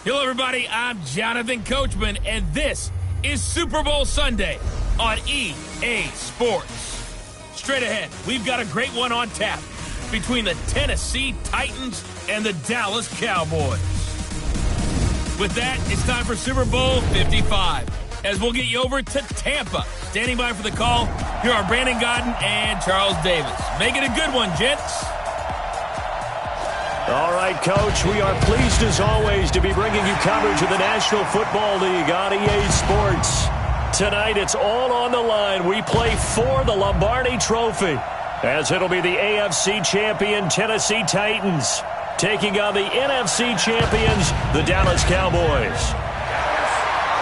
Hello, everybody. I'm Jonathan Coachman, and this is Super Bowl Sunday on EA Sports. Straight ahead, we've got a great one on tap between the Tennessee Titans and the Dallas Cowboys. With that, it's time for Super Bowl 55, as we'll get you over to Tampa. Standing by for the call, here are Brandon Godden and Charles Davis. Make it a good one, gents. All right, Coach, we are pleased as always to be bringing you coverage of the National Football League on EA Sports. Tonight, it's all on the line. We play for the Lombardi Trophy, as it'll be the AFC champion Tennessee Titans taking on the NFC champions, the Dallas Cowboys.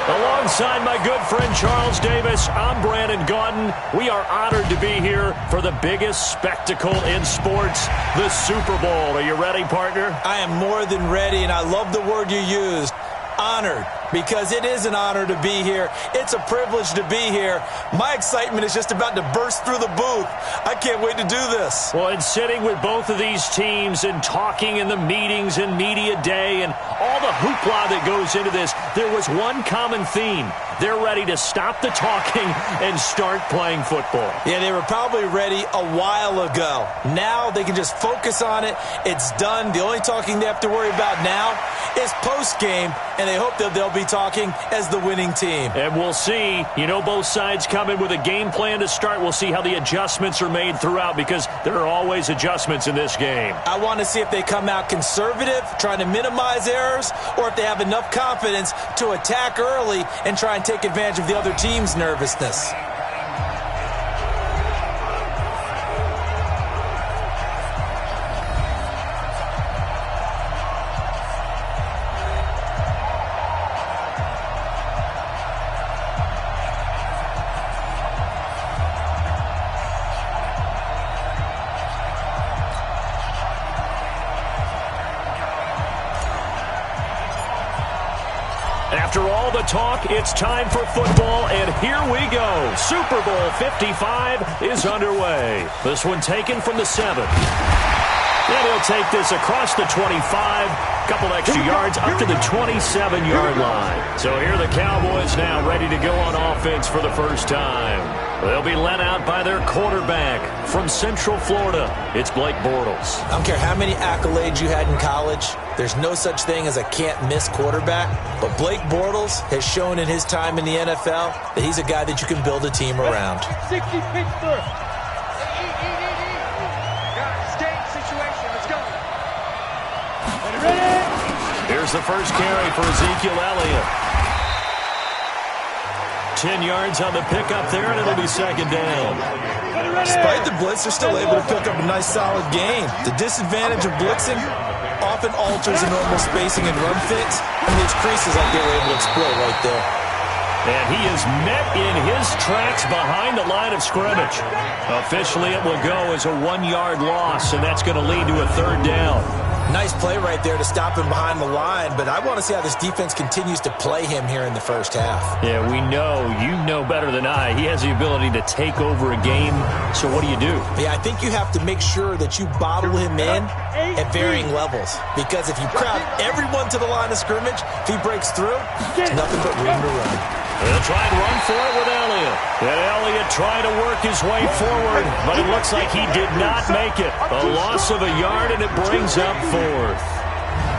Alongside my good friend Charles Davis, I'm Brandon Gaudin. We are honored to be here for the biggest spectacle in sports, the Super Bowl. Are you ready, partner? I am more than ready, and I love the word you used, honored, because it is an honor to be here. It's a privilege to be here. My excitement is just about to burst through the booth. I can't wait to do this. Well, and sitting with both of these teams and talking in the meetings and media day and all the hoopla that goes into this, there was one common theme. They're ready to stop the talking and start playing football. Yeah, they were probably ready a while ago. Now they can just focus on it. It's done. The only talking they have to worry about now is post-game, and they hope that they'll be talking as the winning team. And we'll see. You know, both sides come in with a game plan to start. We'll see how the adjustments are made throughout, because there are always adjustments in this game. I want to see if they come out conservative, trying to minimize errors, or if they have enough confidence to attack early and try and take advantage of the other team's nervousness. After all the talk, it's time for football, and here we go. Super Bowl 55 is underway. This one taken from the 7. And he'll take this across the 25, couple extra yards up to the 27-yard line. So here are the Cowboys now ready to go on offense for the first time. They'll be led out by their quarterback from Central Florida. It's Blake Bortles. I don't care how many accolades you had in college. There's no such thing as a can't-miss quarterback. But Blake Bortles has shown in his time in the NFL that he's a guy that you can build a team around. 60 Pittsburgh. Situation. Let's go. Ready? Here's the first carry for Ezekiel Elliott. 10 yards on the pickup there, and it'll be second down. Despite the blitz, they're still able to pick up a nice, solid gain. The disadvantage of blitzing often alters the normal spacing and run fits, and leaves creases like they were able to exploit right there. And he is met in his tracks behind the line of scrimmage. Officially, it will go as a 1-yard loss, and that's going to lead to a third down. Nice play right there to stop him behind the line, but I want to see how this defense continues to play him here in the first half. Yeah, we know. You know better than I. He has the ability to take over a game, so what do you do? Yeah, I think you have to make sure that you bottle him in at varying levels, because if you crowd everyone to the line of scrimmage, if he breaks through, there's nothing but room to run. They'll try and run for it with Elliott. And Elliott trying to work his way forward, but it looks like he did not make it. A loss of a yard, and it brings up fourth.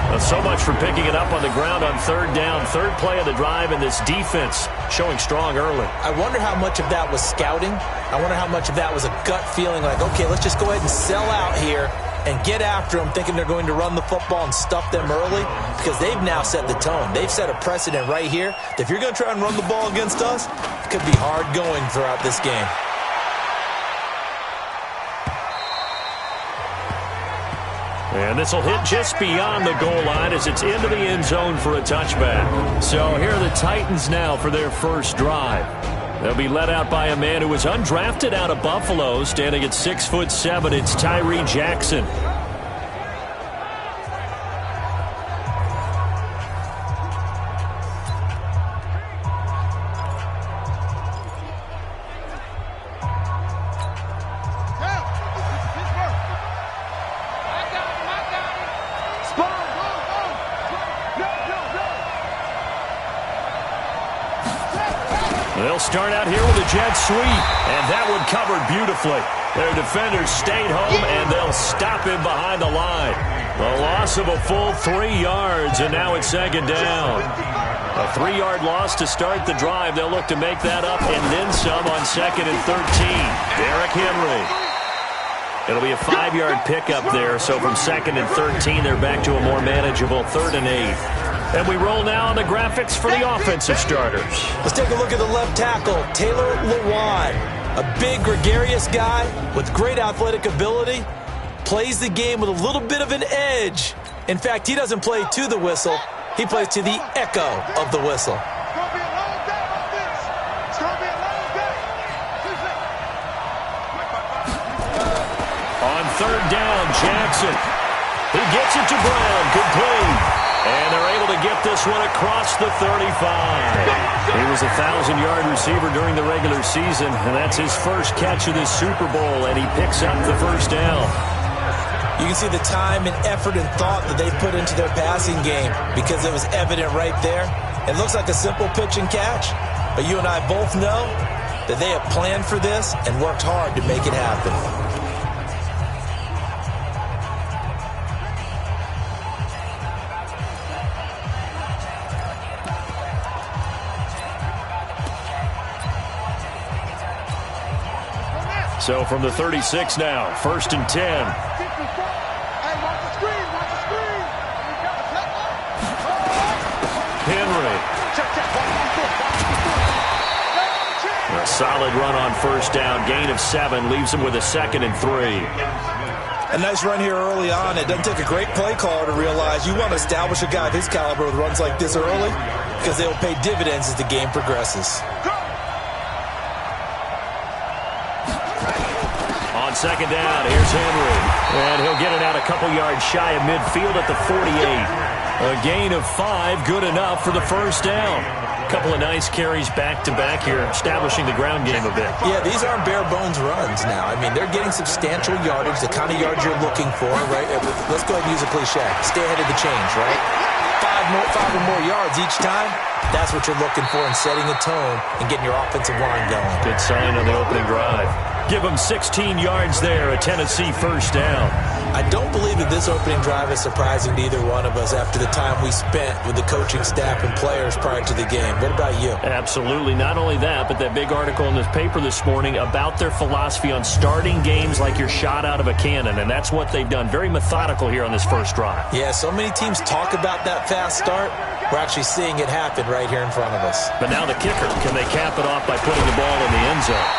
Well, so much for picking it up on the ground on third down. Third play of the drive, and this defense showing strong early. I wonder how much of that was scouting. I wonder how much of that was a gut feeling like, okay, let's just go ahead and sell out here and get after them, thinking they're going to run the football and stuff them early, because they've now set the tone. They've set a precedent right here that if you're going to try and run the ball against us, it could be hard going throughout this game. And this will hit just beyond the goal line as it's into the end zone for a touchback. So here are the Titans now for their first drive. They'll be led out by a man who was undrafted out of Buffalo, standing at 6'7". It's Tyree Jackson. They'll start out here with a jet sweep, and that one covered beautifully. Their defenders stayed home, and they'll stop him behind the line. A loss of a full 3 yards, and now it's second down. A 3-yard loss to start the drive. They'll look to make that up and then some on 2nd and 13. Derrick Henry. It'll be a 5-yard pickup there, so from 2nd and 13, they're back to a more manageable 3rd and 8. And we roll now on the graphics for the offensive starters. Let's take a look at the left tackle, Taylor Lewan. A big, gregarious guy with great athletic ability. Plays the game with a little bit of an edge. In fact, he doesn't play to the whistle. He plays to the echo of the whistle. It's going to be a long day on this. It's going to be a long day. On 3rd down, Jackson. He gets it to Brown. Complete. And they're able to get this one across the 35. He was a 1,000-yard receiver during the regular season, and that's his first catch of this Super Bowl, and he picks up the first down. You can see the time and effort and thought that they put into their passing game because it was evident right there. It looks like a simple pitch and catch, but you and I both know that they have planned for this and worked hard to make it happen. So from the 36 now, 1st and 10. Hey, watch the screen. Watch the screen. Henry. A solid run on 1st down. Gain of 7 leaves him with a 2nd and 3. A nice run here early on. It doesn't take a great play caller to realize you want to establish a guy of his caliber with runs like this early because they will pay dividends as the game progresses. On 2nd down, here's Henry. And he'll get it out a couple yards shy of midfield at the 48. A gain of 5, good enough for the first down. A couple of nice carries back-to-back here, establishing the ground game a bit. Yeah, these aren't bare-bones runs now. I mean, they're getting substantial yardage, the kind of yards you're looking for, right? Let's go ahead and use a cliche. Stay ahead of the change, right? 5 or more yards each time. That's what you're looking for in setting a tone and getting your offensive line going. Good sign on the opening drive. Give them 16 yards there, a Tennessee first down. I don't believe that this opening drive is surprising to either one of us after the time we spent with the coaching staff and players prior to the game. What about you? Absolutely. Not only that, but that big article in this paper this morning about their philosophy on starting games like you're shot out of a cannon, and that's what they've done. Very methodical here on this first drive. Yeah, so many teams talk about that fast start. We're actually seeing it happen right here in front of us. But now the kicker, can they cap it off by putting the ball in the end zone?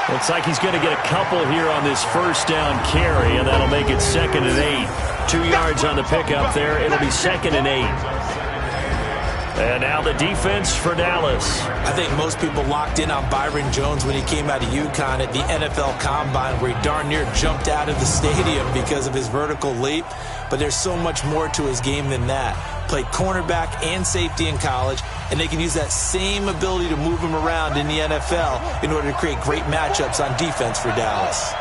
Looks like he's going to get a couple here on this first down carry, and that'll make it 2nd and 8. 2 yards on the pickup there. It'll be 2nd and 8. And now the defense for Dallas. I think most people locked in on Byron Jones when he came out of UConn at the NFL Combine, where he darn near jumped out of the stadium because of his vertical leap. But there's so much more to his game than that. Played cornerback and safety in college, and they can use that same ability to move him around in the NFL in order to create great matchups on defense for Dallas.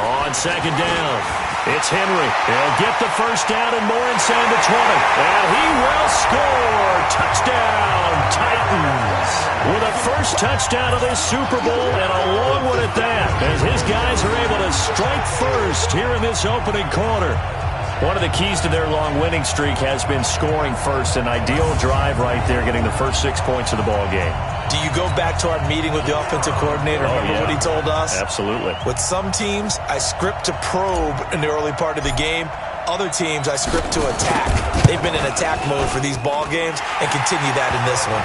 On 2nd down, it's Henry. He'll get the first down and more inside the 20. And he will score. Touchdown, Titans. With a first touchdown of this Super Bowl, and a long one at that, as his guys are able to strike first here in this opening quarter. One of the keys to their long winning streak has been scoring first. An ideal drive right there, getting the first 6 points of the ball game. Do you go back to our meeting with the offensive coordinator? Remember what he told us? Absolutely. With some teams, I script to probe in the early part of the game. Other teams, I script to attack. They've been in attack mode for these ball games and continue that in this one.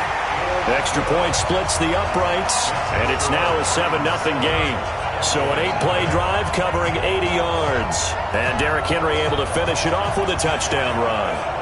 Extra point splits the uprights, and it's now a 7-0 game. So an 8-play drive covering 80 yards. And Derrick Henry able to finish it off with a touchdown run.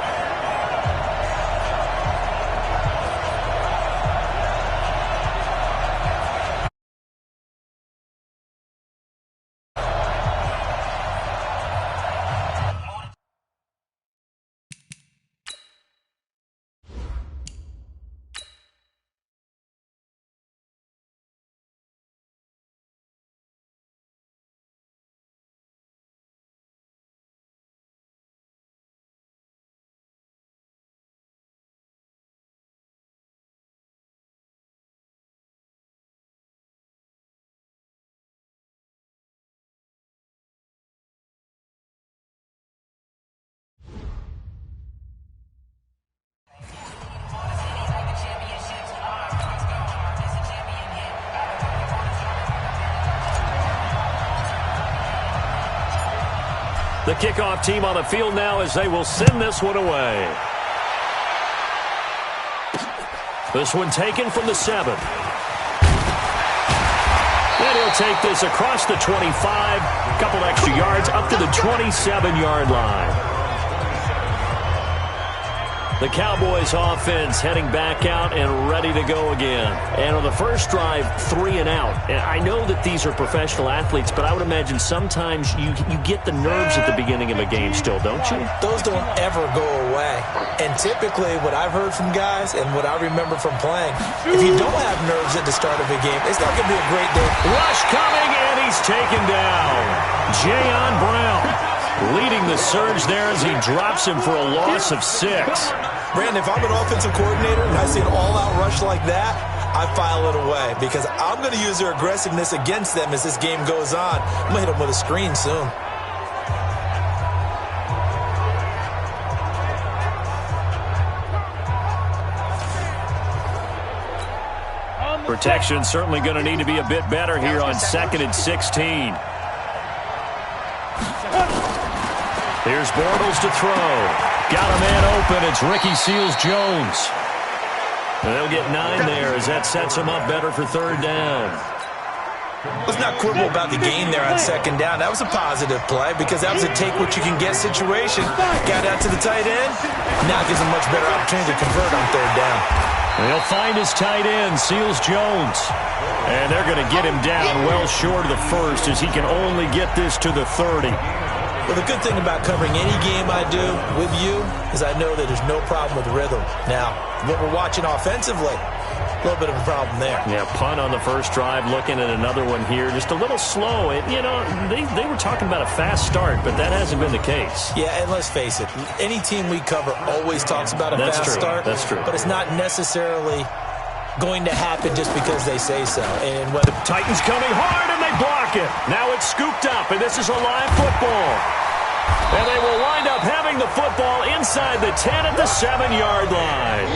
The kickoff team on the field now as they will send this one away. This one taken from the 7. And he'll take this across the 25. A couple extra yards up to the 27-yard line. The Cowboys offense heading back out and ready to go again. And on the first drive, 3 and out. And I know that these are professional athletes, but I would imagine sometimes you get the nerves at the beginning of a game still, don't you? Those don't ever go away. And typically what I've heard from guys and what I remember from playing, if you don't have nerves at the start of a game, it's not going to be a great day. Rush coming, and he's taken down. Jayon Brown leading the surge there as he drops him for a loss of 6. Brandon, if I'm an offensive coordinator and I see an all-out rush like that, I file it away because I'm going to use their aggressiveness against them as this game goes on. I'm going to hit them with a screen soon. Protection certainly going to need to be a bit better here on 2nd and 16. Here's Bortles to throw. Got a man open. It's Ricky Seals-Jones. They'll get 9 there as that sets him up better for 3rd down. Let's not quibble about the gain there on 2nd down. That was a positive play because that was a take-what-you-can-get situation. Got out to the tight end. Now it gives him much better opportunity to convert on 3rd down. They'll find his tight end, Seals-Jones. And they're going to get him down well short of the 1st as he can only get this to the 30. Well, the good thing about covering any game I do with you is I know that there's no problem with rhythm. Now, what we're watching offensively, a little bit of a problem there. Yeah, punt on the first drive, looking at another one here. Just a little slow. You know, they were talking about a fast start, but that hasn't been the case. Yeah, and let's face it, any team we cover always talks about a fast start. That's true. But it's not necessarily going to happen just because they say so. And whether Titans coming hard, and they block it. Now it's scooped up, and this is a live football. And they will wind up having the football inside the 10 at the 7-yard line.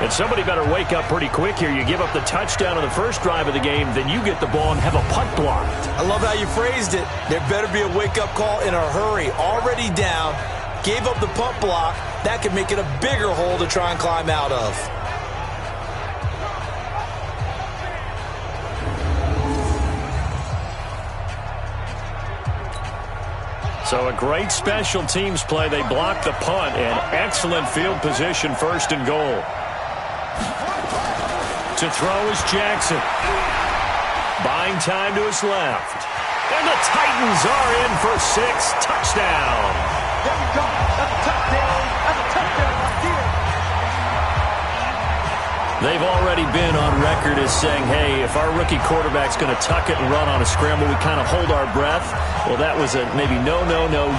And somebody better wake up pretty quick here. You give up the touchdown on the first drive of the game, then you get the ball and have a punt blocked. I love how you phrased it. There better be a wake-up call in a hurry. Already down, gave up the punt block. That could make it a bigger hole to try and climb out of. So a great special teams play. They block the punt and excellent field position, 1st and goal. To throw is Jackson. Buying time to his left. And the Titans are in for 6. Touchdown. There you go. That's a touchdown. That's a touchdown right here. They've already been on record as saying, hey, if our rookie quarterback's going to tuck it and run on a scramble, we kind of hold our breath. Well, that was a maybe no,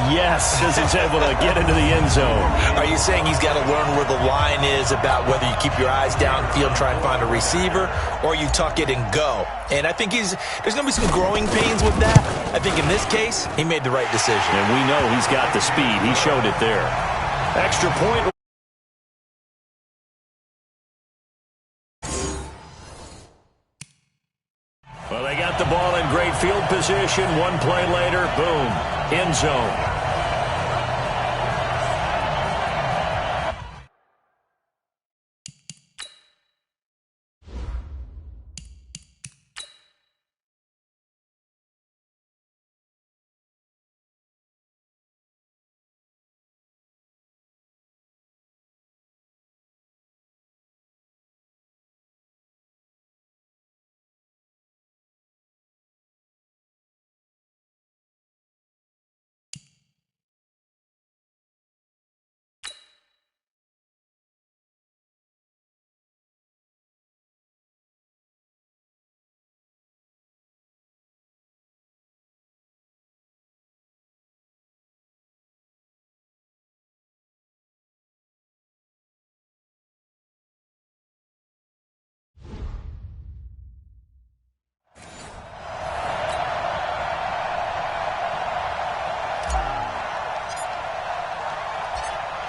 yes, as he's able to get into the end zone. Are you saying he's got to learn where the line is about whether you keep your eyes downfield, try and find a receiver, or you tuck it and go? And I think there's going to be some growing pains with that. I think in this case, he made the right decision. And we know he's got the speed. He showed it there. Extra point. Well, they got the ball in great field position. One play later, boom, end zone.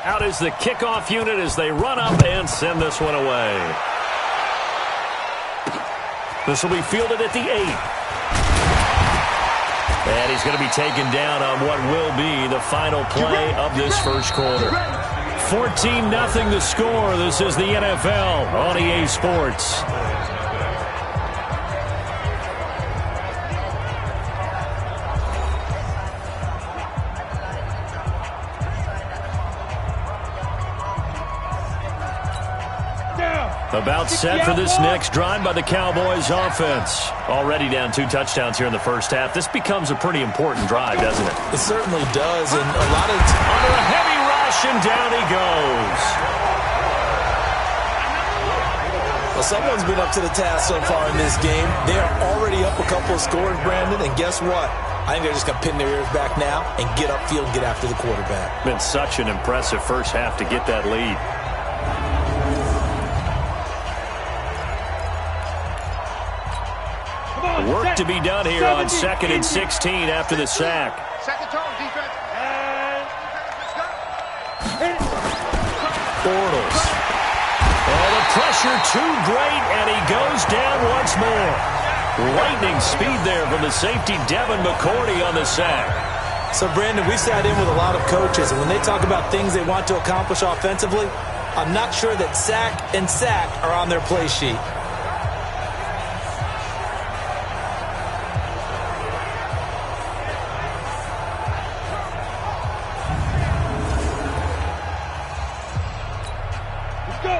Out is the kickoff unit as they run up and send this one away. This will be fielded at the 8. And he's going to be taken down on what will be the final play of this first quarter. 14-0 the score. This is the NFL on EA Sports. About set for this next drive by the Cowboys offense. Already down 2 touchdowns here in the first half. This becomes a pretty important drive, doesn't it? It certainly does. And a lot of under a heavy rush, and down he goes. Well, someone's been up to the task so far in this game. They are already up a couple of scores, Brandon. And guess what? I think they're just going to pin their ears back now and get upfield and get after the quarterback. Been such an impressive first half to get that lead. Work to be done here on 2nd and 16 after the sack. Set the tone, defense. Bortles. Oh, the pressure too great, and he goes down once more. Lightning speed there from the safety, Devin McCourty, on the sack. So, Brandon, we've sat in with a lot of coaches, and when they talk about things they want to accomplish offensively, I'm not sure that sack and sack are on their play sheet.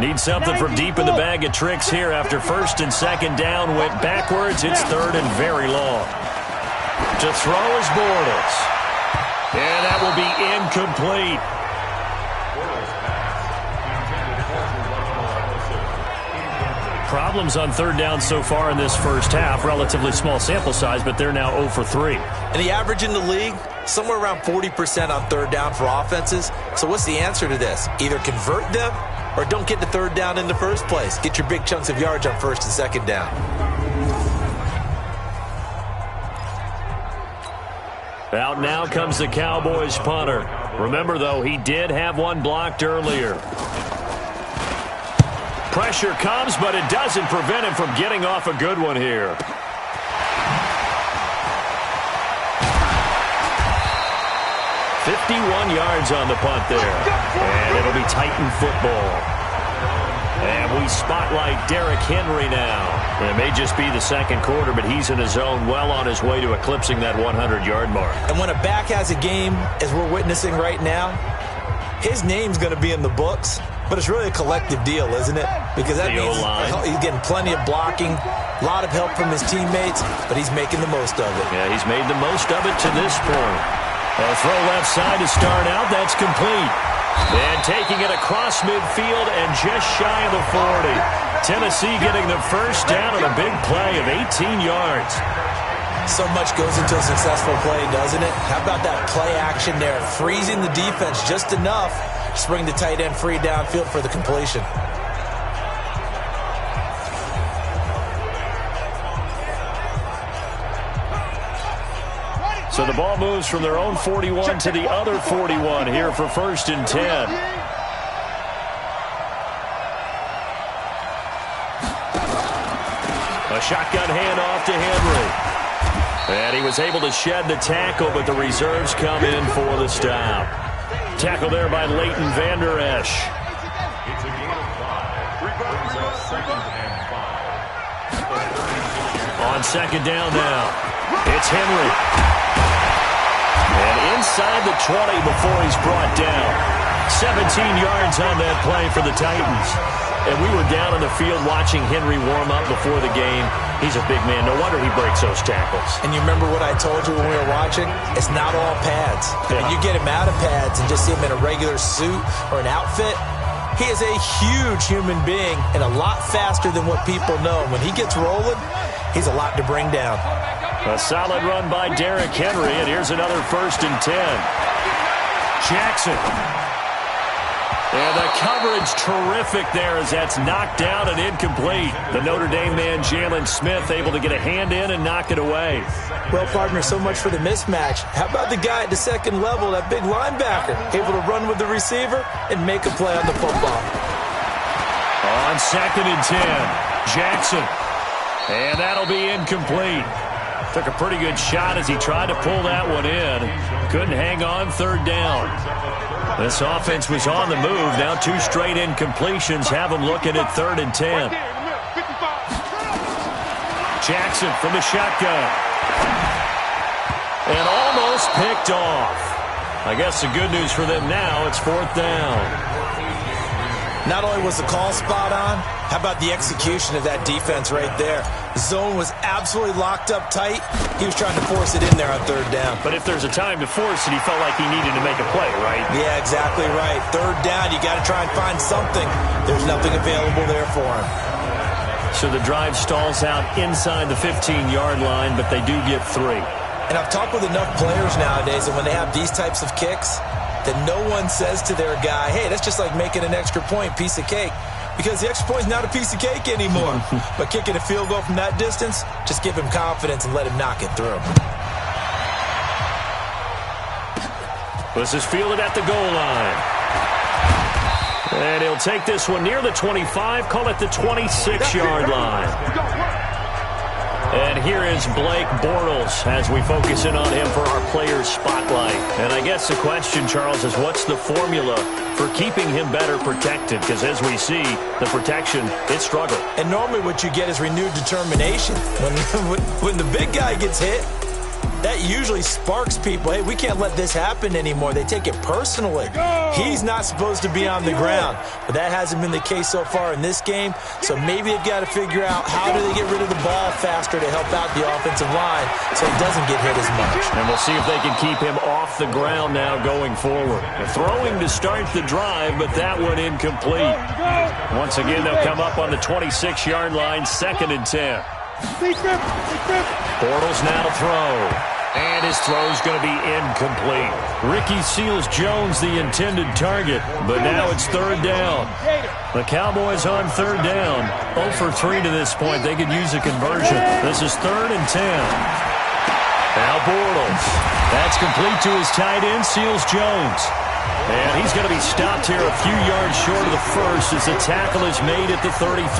Need something from deep in the bag of tricks here after 1st and 2nd down. Went backwards. It's 3rd and very long. To throw is Bortles. And that will be incomplete. Problems on 3rd down so far in this first half. Relatively small sample size, but they're now 0 for 3. And the average in the league, somewhere around 40% on 3rd down for offenses. So what's the answer to this? Either convert them or don't get the 3rd down in the first place. Get your big chunks of yards on 1st and 2nd down. Out now comes the Cowboys punter. Remember, though, he did have one blocked earlier. Pressure comes, but it doesn't prevent him from getting off a good one here. $51 yards on the punt there. And it'll be Titan football. And we spotlight Derrick Henry now. It may just be the 2nd quarter, but he's in his zone, well on his way to eclipsing that 100-yard mark. And when a back has a game, as we're witnessing right now, his name's going to be in the books, but it's really a collective deal, isn't it? Because that means he's getting plenty of blocking, a lot of help from his teammates, but he's making the most of it. Yeah, he's made the most of it to this point. A throw left side to start out. That's complete. And taking it across midfield and just shy of the 40. Tennessee getting the first down on a big play of 18 yards. So much goes into a successful play, doesn't it? How about that play action there? Freezing the defense just enough to bring the tight end free downfield for the completion. So the ball moves from their own 41 to the other 41 here for 1st and 10. A shotgun handoff to Henry. And he was able to shed the tackle, but the reserves come in for the stop. Tackle there by Leighton Vander Esch. On 2nd down now, it's Henry. And inside the 20 before he's brought down. 17 yards on that play for the Titans. And we were down on the field watching Henry warm up before the game. He's a big man. No wonder he breaks those tackles. And you remember what I told you when we were watching? It's not all pads. Yeah. When you get him out of pads and just see him in a regular suit or an outfit, he is a huge human being and a lot faster than what people know. When he gets rolling, he's a lot to bring down. A solid run by Derrick Henry, and here's another 1st and 10. Jackson. And the coverage terrific there as that's knocked down and incomplete. The Notre Dame man, Jalen Smith, able to get a hand in and knock it away. Well, partner, so much for the mismatch. How about the guy at the 2nd level, that big linebacker, able to run with the receiver and make a play on the football? On 2nd and 10, Jackson. And that'll be incomplete. Took a pretty good shot as he tried to pull that one in. Couldn't hang on, third down. This offense was on the move. Now 2 straight incompletions have them looking at 3rd and 10. Jackson from the shotgun. And almost picked off. I guess the good news for them now, it's 4th down. Not only was the call spot on, how about the execution of that defense right there? The zone was absolutely locked up tight. He was trying to force it in there on 3rd down. But if there's a time to force it, he felt like he needed to make a play, right? Yeah, exactly right. 3rd down, you got to try and find something. There's nothing available there for him. So the drive stalls out inside the 15-yard line, but they do get 3. And I've talked with enough players nowadays, and when they have these types of kicks, that no one says to their guy, hey, that's just like making an extra point, piece of cake. Because the extra point is not a piece of cake anymore. But kicking a field goal from that distance, just give him confidence and let him knock it through. This is fielded at the goal line. And he'll take this one near the 25, call it the 26-yard line. And here is Blake Bortles as we focus in on him for our Players Spotlight. And I guess the question, Charles, is what's the formula for keeping him better protected? Because as we see, the protection, it struggled. And normally what you get is renewed determination. When the big guy gets hit, that usually sparks people. Hey, we can't let this happen anymore. They take it personally. He's not supposed to be on the ground. But that hasn't been the case so far in this game. So maybe they've got to figure out how do they get rid of the ball faster to help out the offensive line so he doesn't get hit as much. And we'll see if they can keep him off the ground now going forward. Throwing to start the drive, but that one incomplete. Once again, they'll come up on the 26-yard line, 2nd and 10. Bortles now to throw. And his throw's going to be incomplete. Ricky Seals-Jones the intended target, but now it's 3rd down. The Cowboys on 3rd down. 0 for 3 to this point. They could use a conversion. This is 3rd and 10. Now Bortles. That's complete to his tight end, Seals-Jones. And he's going to be stopped here a few yards short of the first as the tackle is made at the 33.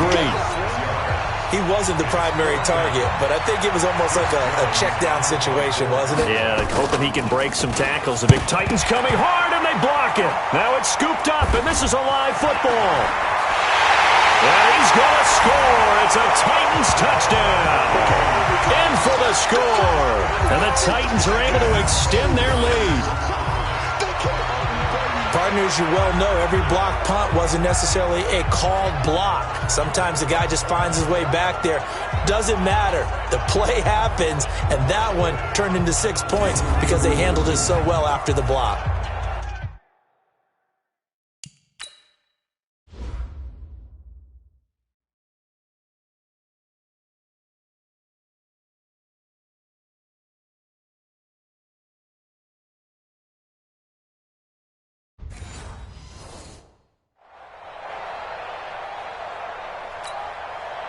He wasn't the primary target, but I think it was almost like a check-down situation, wasn't it? Yeah, hoping he can break some tackles. The big Titans coming hard, and they block it. Now it's scooped up, and this is a live football. And he's going to score. It's a Titans touchdown. In for the score. And the Titans are able to extend their lead. Partners, you well know, every block punt wasn't necessarily a called block. Sometimes the guy just finds his way back there. Doesn't matter. The play happens, and that one turned into 6 points because they handled it so well after the block.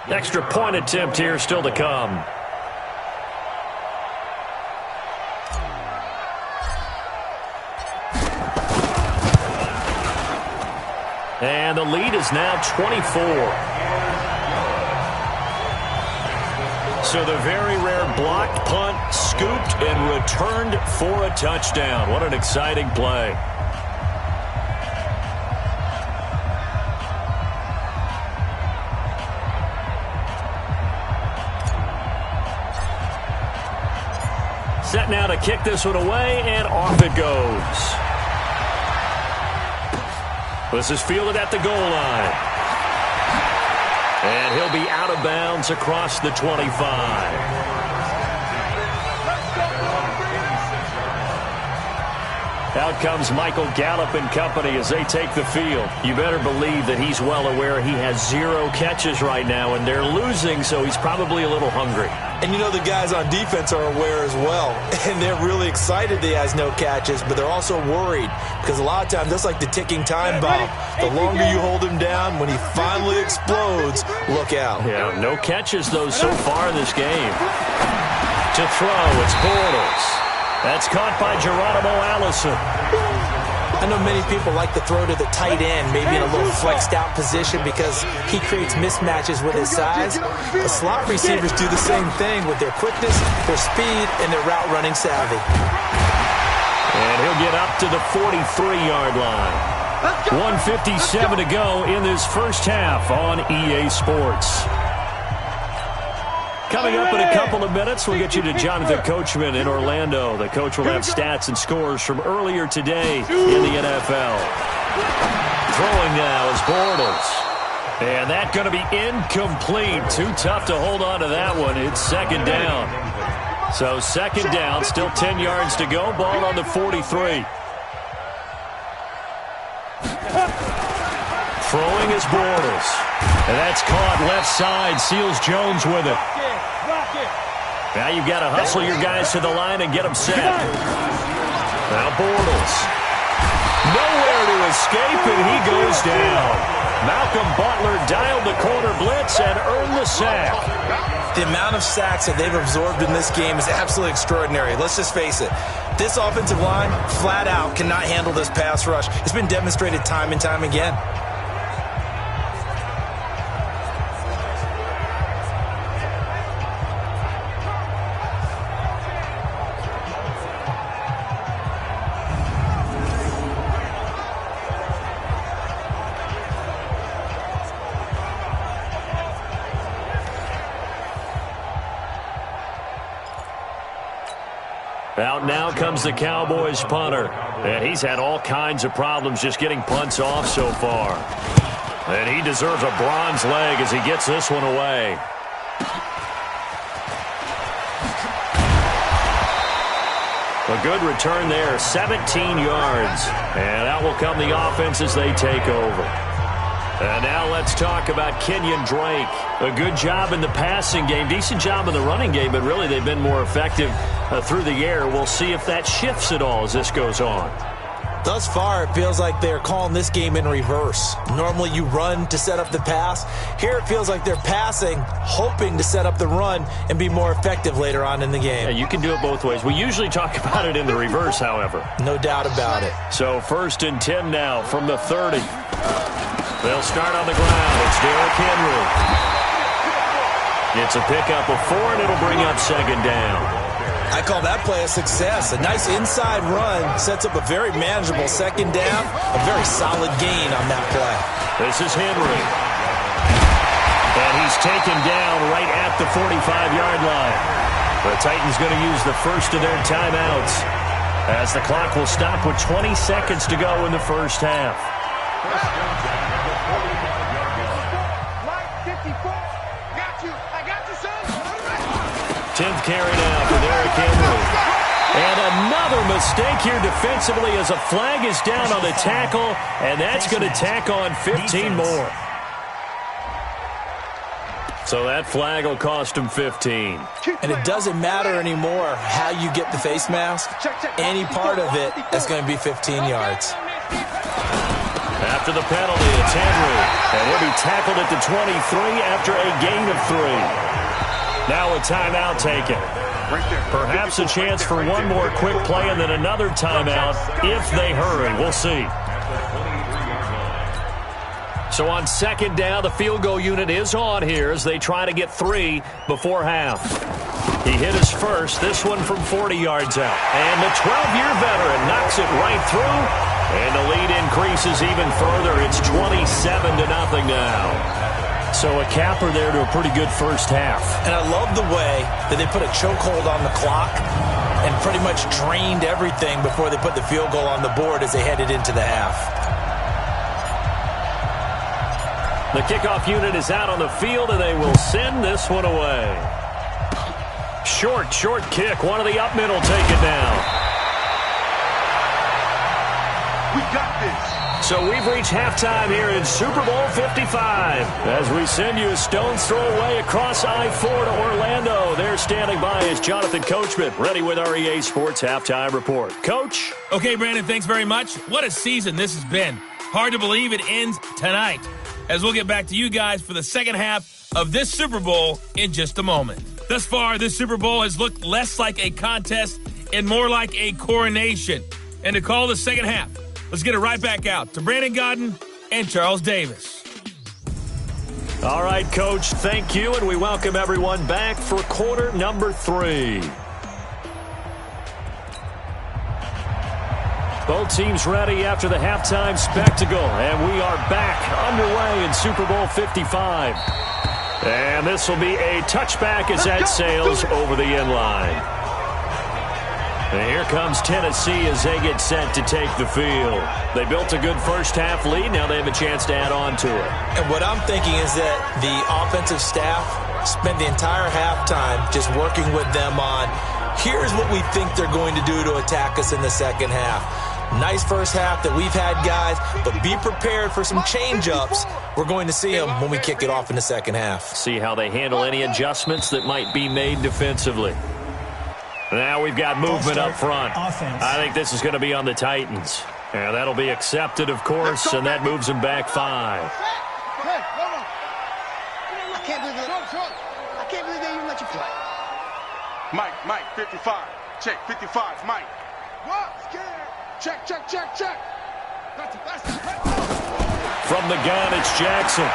Extra point attempt here still to come. And the lead is now 24. So the very rare blocked punt, scooped and returned for a touchdown. What an exciting play. Set now to kick this one away, and off it goes. This is fielded at the goal line. And he'll be out of bounds across the 25. Out comes Michael Gallup and company as they take the field. You better believe that he's well aware he has 0 catches right now, and they're losing, so he's probably a little hungry. And you know the guys on defense are aware as well. And they're really excited that he has no catches, but they're also worried. Because a lot of times, that's like the ticking time bomb. The longer you hold him down, when he finally explodes, look out. Yeah, no catches, though, so far in this game. To throw, it's Bortles. That's caught by Geronimo Allison. I know many people like to throw to the tight end, maybe in a little flexed out position because he creates mismatches with his size. The slot receivers do the same thing with their quickness, their speed, and their route running savvy. And he'll get up to the 43-yard line. 1:57 to go in this first half on EA Sports. Coming up in a couple of minutes, we'll get you to Jonathan Coachman in Orlando. The coach will have stats and scores from earlier today in the NFL. Throwing now is Bortles. And that's going to be incomplete. Too tough to hold on to that one. It's second down. So second down, still 10 yards to go. Ball on the 43. Throwing is Bortles. And that's caught left side. Seals Jones with it. Now you've got to hustle your guys to the line and get them set. Now Bortles. Nowhere to escape, and he goes down. Malcolm Butler dialed the corner blitz and earned the sack. The amount of sacks that they've absorbed in this game is absolutely extraordinary. Let's just face it. This offensive line, flat out, cannot handle this pass rush. It's been demonstrated time and time again. Out now comes the Cowboys punter. And he's had all kinds of problems just getting punts off so far. And he deserves a bronze leg as he gets this one away. A good return there, 17 yards. And out will come the offense as they take over. And now let's talk about Kenyon Drake. A good job in the passing game, decent job in the running game, but really they've been more effective through the air. We'll see if that shifts at all as this goes on. Thus far, it feels like they're calling this game in reverse. Normally you run to set up the pass. Here it feels like they're passing, hoping to set up the run and be more effective later on in the game. Yeah, you can do it both ways. We usually talk about it in the reverse, however. No doubt about it. So 1st and 10 now from the 30. They'll start on the ground. It's Derrick Henry. It's a pickup of 4, and it'll bring up second down. I call that play a success. A nice inside run sets up a very manageable second down. A very solid gain on that play. This is Henry. And he's taken down right at the 45-yard line. The Titans going to use the first of their timeouts as the clock will stop with 20 seconds to go in the first half. 10th carry now for Derrick Henry. And another mistake here defensively as a flag is down on the tackle, and that's going to tack on 15 more. So that flag will cost him 15. And it doesn't matter anymore how you get the face mask. Any part of it is going to be 15 yards. After the penalty, it's Henry. And he'll be tackled at the 23 after a gain of 3. Now a timeout taken. Perhaps a chance for one more quick play and then another timeout if they hurry. We'll see. So on second down, the field goal unit is on here as they try to get 3 before half. He hit his first, this one from 40 yards out. And the 12-year veteran knocks it right through. And the lead increases even further. It's 27-0 now. So a capper there to a pretty good first half. And I love the way that they put a chokehold on the clock and pretty much drained everything before they put the field goal on the board as they headed into the half. The kickoff unit is out on the field, and they will send this one away. Short kick. One of the up middle take it down. We got this. So we've reached halftime here in Super Bowl 55 as we send you a stone's throw away across I-4 to Orlando. There standing by is Jonathan Coachman, ready with our EA Sports Halftime Report. Coach? Okay, Brandon, thanks very much. What a season this has been. Hard to believe it ends tonight, as we'll get back to you guys for the second half of this Super Bowl in just a moment. Thus far, this Super Bowl has looked less like a contest and more like a coronation. And to call the second half, Let's get it right back out to Brandon Godden and Charles Davis. All right, Coach, thank you, and we welcome everyone back for quarter number 3. Both teams ready after the halftime spectacle, and we are back underway in Super Bowl 55. And this will be a touchback as that sails over the end line. And here comes Tennessee as they get set to take the field. They built a good first-half lead. Now they have a chance to add on to it. And what I'm thinking is that the offensive staff spent the entire halftime just working with them on, here's what we think they're going to do to attack us in the second half. Nice first half that we've had, guys, but be prepared for some change-ups. We're going to see them when we kick it off in the second half. See how they handle any adjustments that might be made defensively. Now we've got movement up front. I think this is going to be on the Titans. And that'll be accepted, of course, and that moves them back 5. I can't believe they even let you play. Mike, 55. Check, 55, Mike. What? Scared. Check. From the gun, it's Jackson.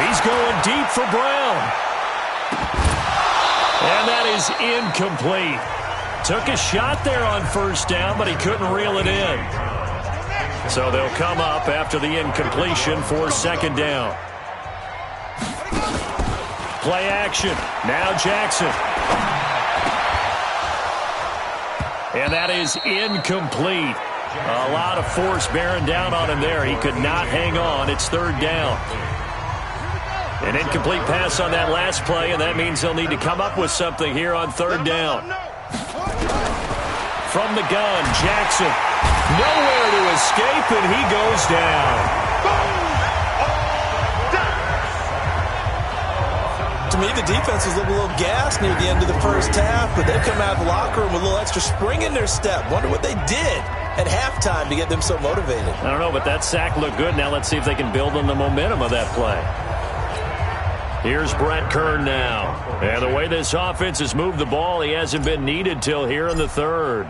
He's going deep for Brown. And that is incomplete. Took a shot there on first down, but he couldn't reel it in. So they'll come up after the incompletion for second down. Play action. Now Jackson. And that is incomplete. A lot of force bearing down on him there. He could not hang on. It's third down. An incomplete pass on that last play, and that means they'll need to come up with something here on third down. From the gun, Jackson. Nowhere to escape, and he goes down. To me, the defense was looking a little gassed near the end of the first half, but they've come out of the locker room with a little extra spring in their step. Wonder what they did at halftime to get them so motivated. I don't know, but that sack looked good. Now let's see if they can build on the momentum of that play. Here's Brett Kern now. And the way this offense has moved the ball, he hasn't been needed till here in the third.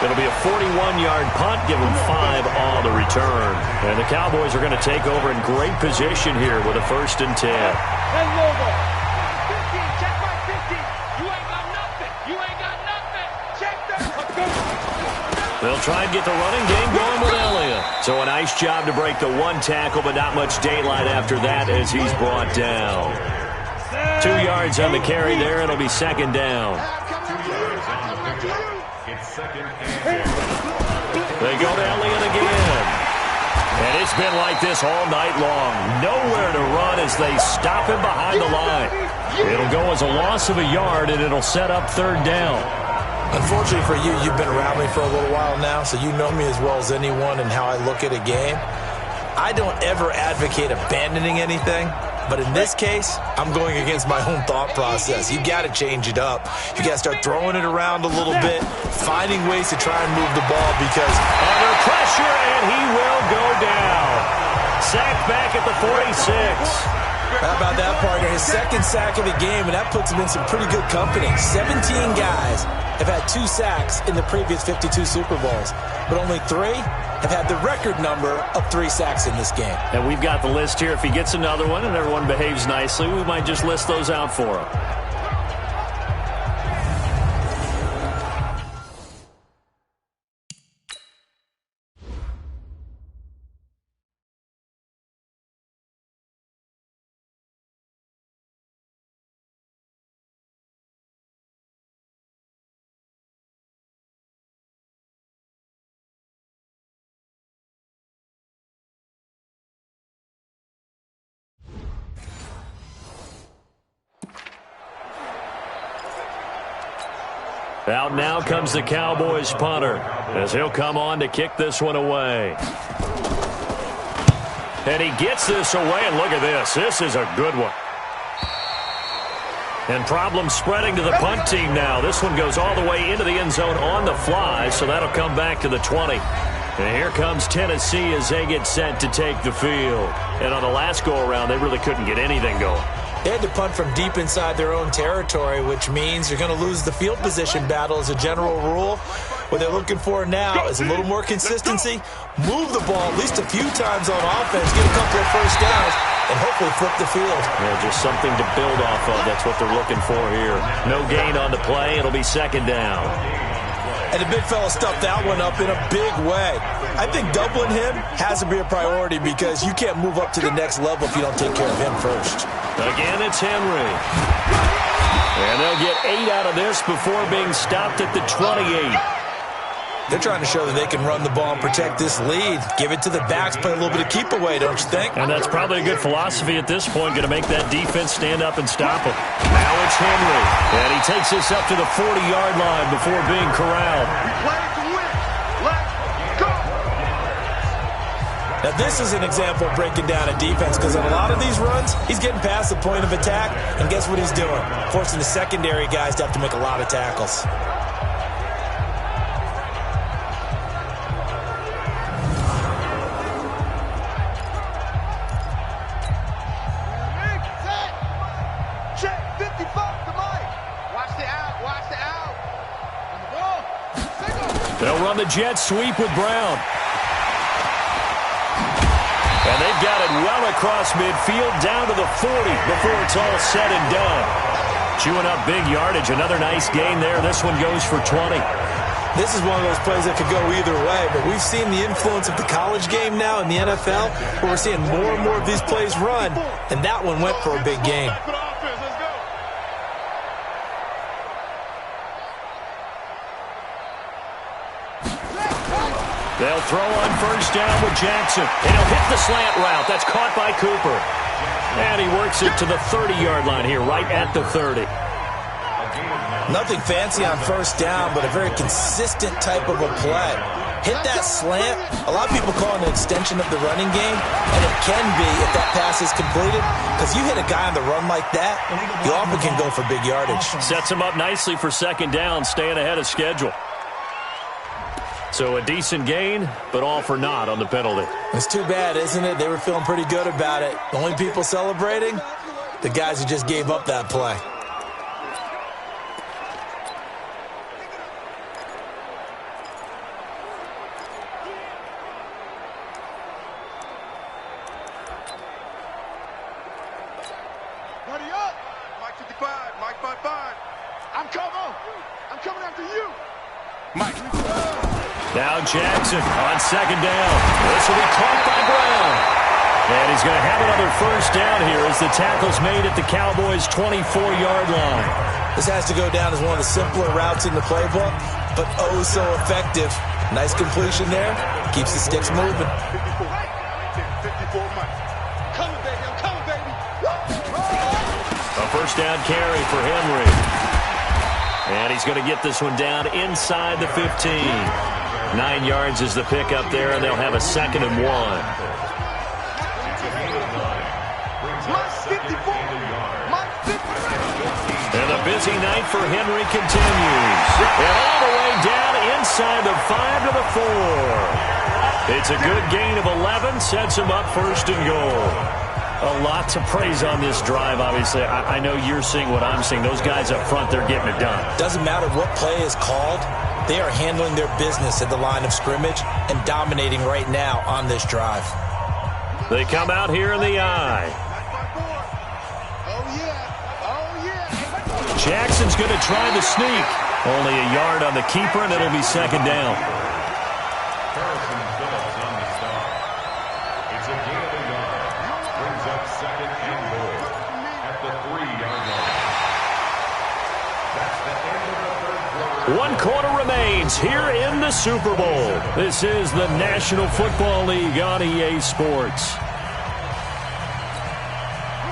It'll be a 41-yard punt, give them 5 on the return. And the Cowboys are going to take over in great position here with a 1st and 10. They'll try and get the running game going with Elliott. So a nice job to break the 1 tackle, but not much daylight after that as he's brought down. 2 yards on the carry there. It'll be second down. They go to Elliott again. And it's been like this all night long. Nowhere to run as they stop him behind the line. It'll go as a loss of a yard, and it'll set up third down. Unfortunately for you, you've been around me for a little while now, so you know me as well as anyone and how I look at a game. I don't ever advocate abandoning anything, but in this case, I'm going against my own thought process. You got to change it up. You got to start throwing it around a little bit, finding ways to try and move the ball because under pressure, and he will go down. Sacked back at the 46. How about that, partner? His 2nd sack of the game, and that puts him in some pretty good company. 17 guys have had 2 sacks in the previous 52 Super Bowls, but only 3 have had the record number of 3 sacks in this game. And we've got the list here. If he gets another one and everyone behaves nicely, we might just list those out for him. Out now comes the Cowboys punter as he'll come on to kick this one away. And he gets this away, and look at this. This is a good one. And problems spreading to the punt team now. This one goes all the way into the end zone on the fly, so that'll come back to the 20. And here comes Tennessee as they get set to take the field. And on the last go-around, they really couldn't get anything going. They had to punt from deep inside their own territory, which means you're going to lose the field position battle as a general rule. What they're looking for now is a little more consistency, move the ball at least a few times on offense, get a couple of first downs, and hopefully flip the field. Yeah, just something to build off of. That's what they're looking for here. No gain on the play. It'll be second down. And the big fella stuffed that one up in a big way. I think doubling him has to be a priority because you can't move up to the next level if you don't take care of him first. Again, it's Henry. And they'll get 8 out of this before being stopped at the 28. They're trying to show that they can run the ball and protect this lead. Give it to the backs, play a little bit of keep away, don't you think? And that's probably a good philosophy at this point, going to make that defense stand up and stop him. Now it's Henry. And he takes this up to the 40-yard line before being corralled. We play to win. Let's go. Now this is an example of breaking down a defense because on a lot of these runs, he's getting past the point of attack, and guess what he's doing? Forcing the secondary guys to have to make a lot of tackles. They'll run the jet sweep with Brown. And they've got it well across midfield down to the 40 before it's all said and done. Chewing up big yardage. Another nice gain there. This one goes for 20. This is one of those plays that could go either way, but we've seen the influence of the college game now in the NFL, where we're seeing more and more of these plays run, and that one went for a big gain. They'll throw on first down with Jackson. And he'll hit the slant route. That's caught by Cooper. And he works it to the 30-yard line here, right at the 30. Nothing fancy on first down, but a very consistent type of a play. Hit that slant. A lot of people call it an extension of the running game, and it can be if that pass is completed, because you hit a guy on the run like that, you often can go for big yardage. Sets him up nicely for second down, staying ahead of schedule. So a decent gain, but all for naught on the penalty. It's too bad, isn't it? They were feeling pretty good about it. The only people celebrating, the guys who just gave up that play. Ready up. Mike 55, Mike 55. I'm coming. I'm coming after you. Mike. Now Jackson on second down. This will be caught by Brown. And he's going to have another first down here as the tackle's made at the Cowboys' 24-yard line. This has to go down as one of the simpler routes in the playbook, but oh so effective. Nice completion there. Keeps the sticks moving. 54 Mike. Coming, baby. I'm coming, baby. A first down carry for Henry. And he's going to get this one down inside the 15. 9 yards is the pickup there, and they'll have a 2nd and 1. And a busy night for Henry continues. And all the way down inside the 5 to the 4. It's a good gain of 11, sets him up 1st and goal. A lot to praise on this drive, obviously. I know you're seeing what I'm seeing. Those guys up front, they're getting it done. Doesn't matter what play is called. They are handling their business at the line of scrimmage and dominating right now on this drive. They come out here in the eye. Jackson's going to try the sneak. Only a yard on the keeper, and it'll be 2nd down. It's a gain of a yard. Brings up 2nd and goal at the 3-yard line. That's the end of the 3rd quarter. 1 quarter remains here in the Super Bowl. This is the National Football League on EA Sports.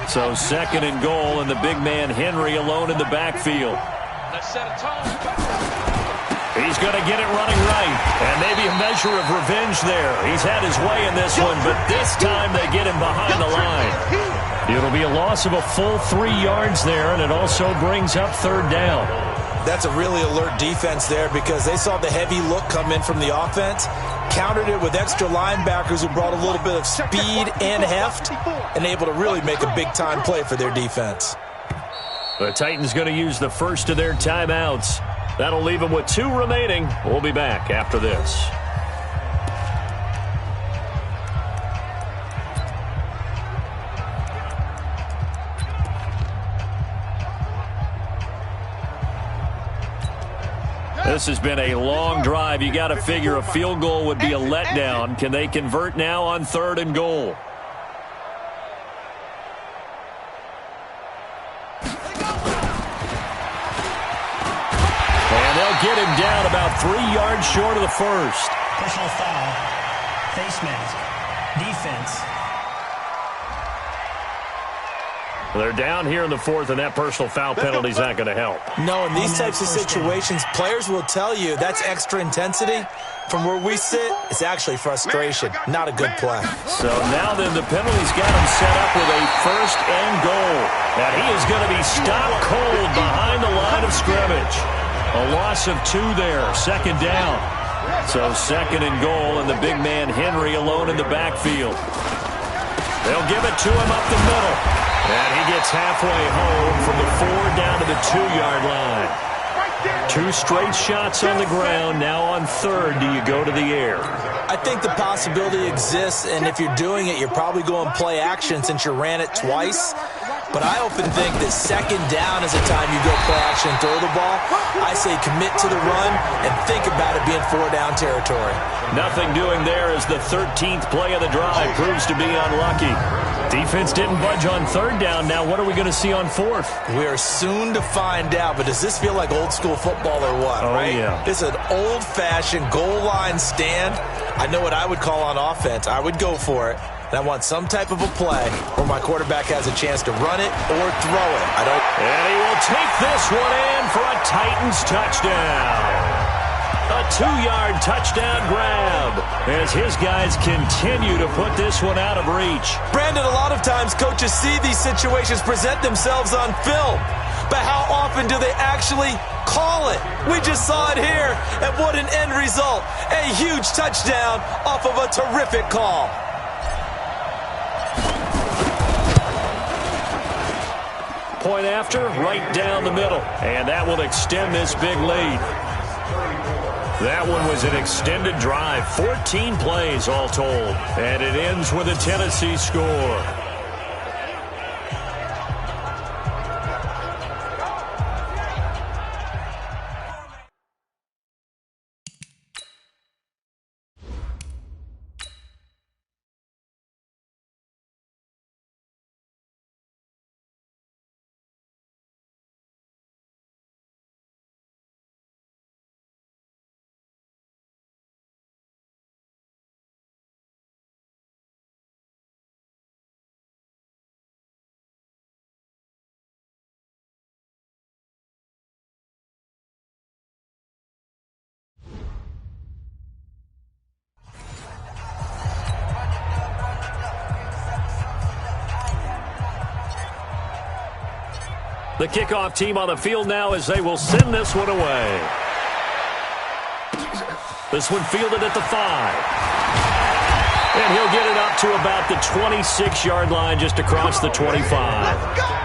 So 2nd and goal, and the big man Henry alone in the backfield. Let's set a tone. He's going to get it running right, and maybe a measure of revenge there. He's had his way in this one, but this time they get him behind the line. It'll be a loss of a full 3 yards there, and it also brings up 3rd down. That's a really alert defense there because they saw the heavy look come in from the offense, countered it with extra linebackers who brought a little bit of speed and heft, and able to really make a big-time play for their defense. The Titans going to use the first of their timeouts. That'll leave them with 2 remaining. We'll be back after this. This has been a long drive. You got to figure a field goal would be a letdown. Can they convert now on 3rd and goal? And they'll get him down about 3 yards short of the first. Personal foul, face mask, defense. They're down here in the 4th, and that personal foul penalty is not going to help. No, in these types of situations, players will tell you that's extra intensity. From where we sit, it's actually frustration, not a good play. So now then, the penalty's got him set up with a 1st and goal. And he is going to be stopped cold behind the line of scrimmage. A loss of 2 there, 2nd down. So 2nd and goal, and the big man Henry alone in the backfield. They'll give it to him up the middle. And he gets halfway home from the 4 down to the 2-yard line. 2 straight shots on the ground. Now on 3rd, do you go to the air? I think the possibility exists, and if you're doing it, you're probably going play action since you ran it twice. But I often think that 2nd down is a time you go play action and throw the ball. I say commit to the run and think about it being 4-down territory. Nothing doing there as the 13th play of the drive proves to be unlucky. Defense didn't budge on 3rd down. Now what are we going to see on 4th? We are soon to find out, but does this feel like old school football or what, right? Yeah. This is an old-fashioned goal line stand. I know what I would call on offense. I would go for it. And I want some type of a play where my quarterback has a chance to run it or throw it. And he will take this one in for a Titans touchdown. A 2-yard touchdown grab as his guys continue to put this one out of reach. Brandon, a lot of times coaches see these situations present themselves on film. But how often do they actually call it? We just saw it here, and what an end result. A huge touchdown off of a terrific call. Point after, right down the middle. And that will extend this big lead. That one was an extended drive, 14 plays all told. And it ends with a Tennessee score. The kickoff team on the field now as they will send this one away. This one fielded at the 5. And he'll get it up to about the 26-yard line just across the 25.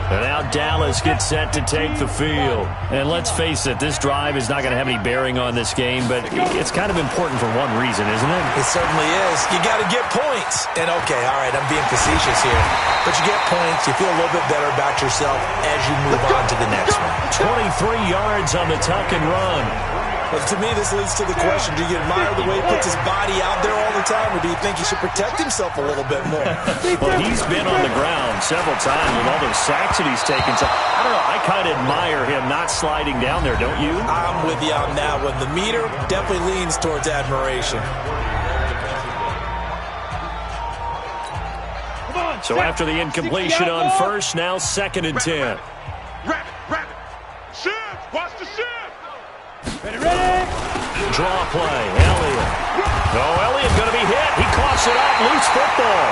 And now Dallas gets set to take the field. And let's face it, this drive is not going to have any bearing on this game, but it's kind of important for one reason, isn't it? It certainly is. You got to get points. And okay, all right, I'm being facetious here. But you get points, you feel a little bit better about yourself as you move on to the next one. 23 yards on the tuck and run. But to me, this leads to the question, do you admire the way he puts his body out there all the time, or do you think he should protect himself a little bit more? Well, he's been on the ground several times with all those sacks that he's taken. So, I don't know, I kind of admire him not sliding down there, don't you? I'm with you on that one. The meter definitely leans towards admiration. So after the incompletion on first, now 2nd and 10. Rabbit. Shift. Watch the shift. Ready. Draw play, Elliott. No, Elliott going to be hit. He coughs it up, loose football.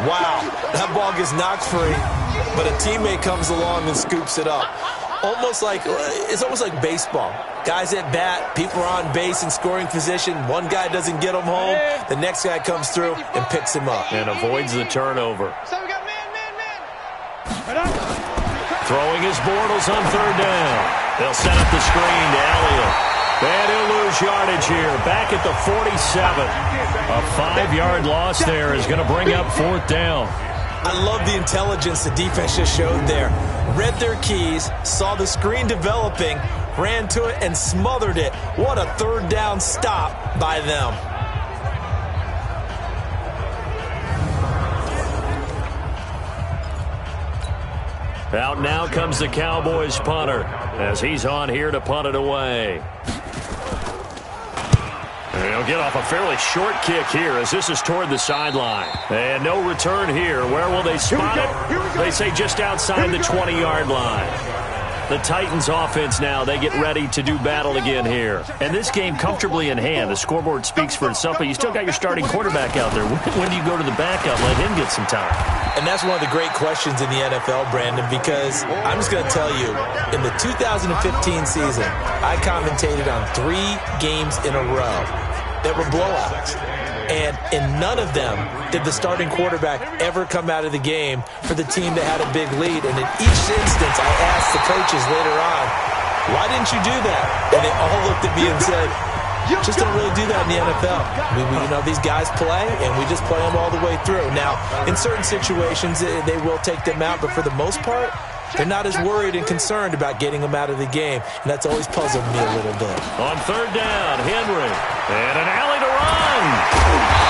Wow, that ball gets knocked free, but a teammate comes along and scoops it up. It's almost like baseball. Guys at bat, people are on base in scoring position. One guy doesn't get him home. The next guy comes through and picks him up. And avoids the turnover. So we got man. Throwing his Bortles on third down. They'll set up the screen to Elliott. And he'll lose yardage here. Back at the 47. A 5-yard loss there is going to bring up fourth down. I love the intelligence the defense just showed there. Read their keys, saw the screen developing, ran to it, and smothered it. What a third down stop by them. Out now comes the Cowboys punter as he's on here to punt it away. And he'll get off a fairly short kick here as this is toward the sideline. And no return here. Where will they spot it? They say just outside the 20-yard line. The Titans offense now, they get ready to do battle again here. And this game comfortably in hand. The scoreboard speaks for itself, but you still got your starting quarterback out there. When do you go to the backup, let him get some time? And that's one of the great questions in the NFL, Brandon, because I'm just going to tell you, in the 2015 season, I commentated on 3 games in a row that were blowouts. And in none of them did the starting quarterback ever come out of the game for the team that had a big lead. And in each instance, I asked the coaches later on, why didn't you do that? And they all looked at me and said, just don't really do that in the NFL. These guys play, and we just play them all the way through. Now, in certain situations, they will take them out, but for the most part, they're not as worried and concerned about getting them out of the game, and that's always puzzled me a little bit. On third down, Henry, and an alley to run.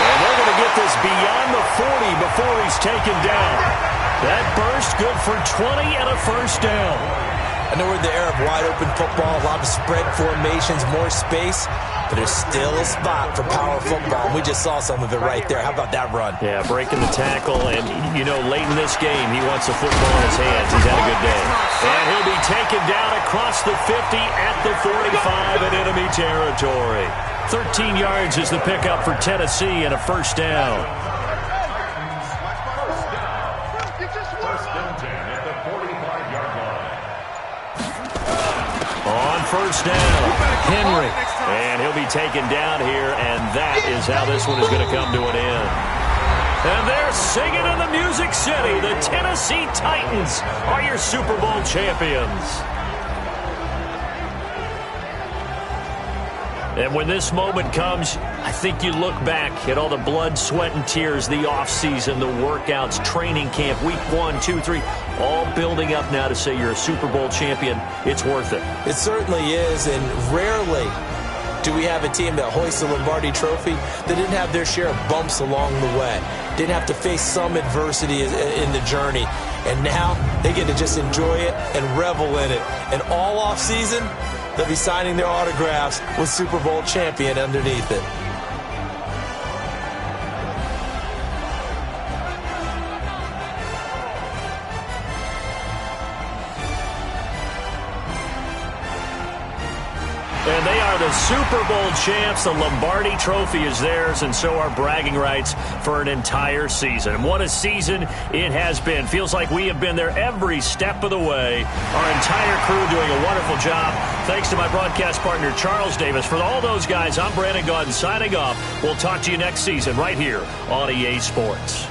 And they're going to get this beyond the 40 before he's taken down. That burst good for 20 and a first down. I know we're in the era of wide-open football, a lot of spread formations, more space, but there's still a spot for power football, and we just saw some of it right there. How about that run? Yeah, breaking the tackle, and, late in this game, he wants the football in his hands. He's had a good day. And he'll be taken down across the 50 at the 45 in enemy territory. 13 yards is the pickup for Tennessee and a first down. First down 10 at the 45-yard line. On first down, Henry. And he'll be taken down here, and that is how this one is going to come to an end. And they're singing in the Music City. The Tennessee Titans are your Super Bowl champions. And when this moment comes, I think you look back at all the blood, sweat, and tears, the offseason, the workouts, training camp, week 1, 2, 3, all building up now to say you're a Super Bowl champion. It's worth it. It certainly is, and rarely do we have a team that hoists the Lombardi Trophy that didn't have their share of bumps along the way, didn't have to face some adversity in the journey, and now they get to just enjoy it and revel in it. And all offseason, they'll be signing their autographs with Super Bowl champion underneath it. And they are the Super Bowl champs. The Lombardi Trophy is theirs, and so are bragging rights for an entire season. And what a season it has been. Feels like we have been there every step of the way. Our entire crew doing a wonderful job. Thanks to my broadcast partner, Charles Davis. For all those guys, I'm Brandon Gaudin signing off. We'll talk to you next season right here on EA Sports.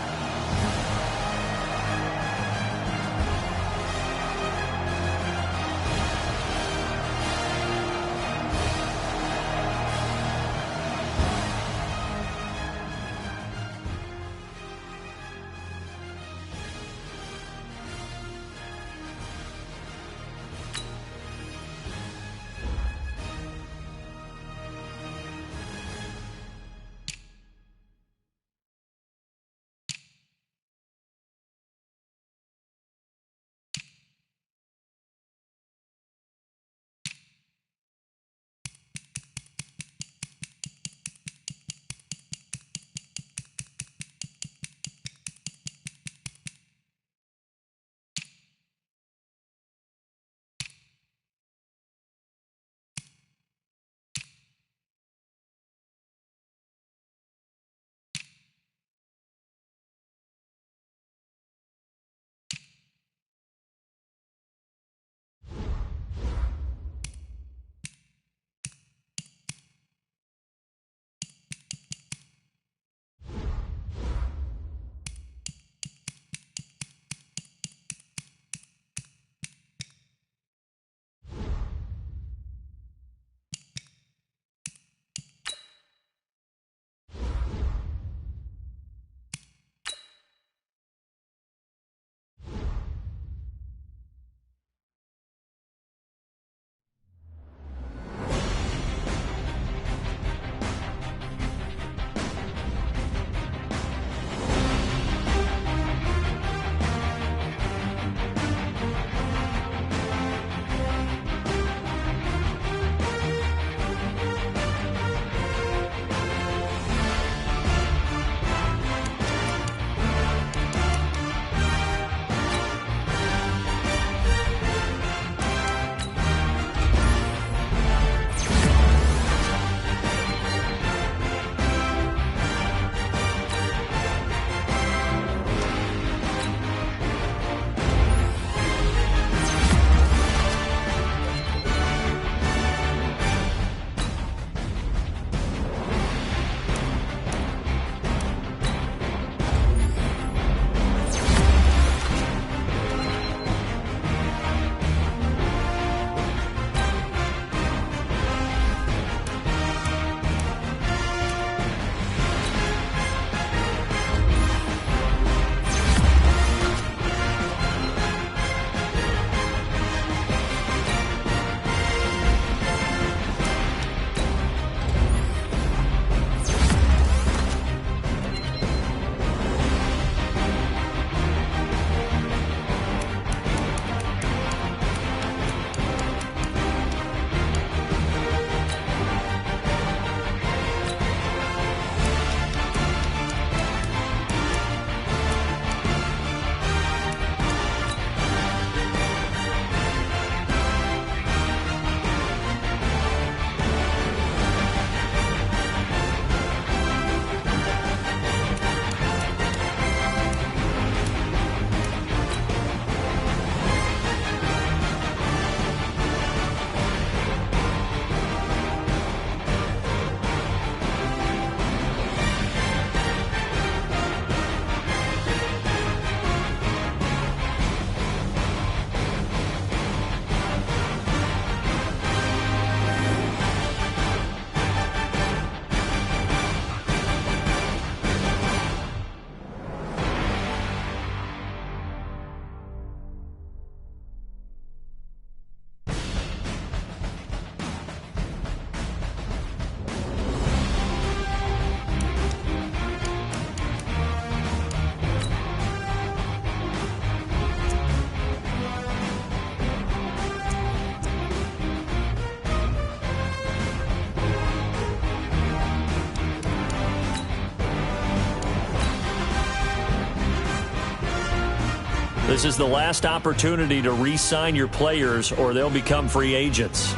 This is the last opportunity to re-sign your players or they'll become free agents.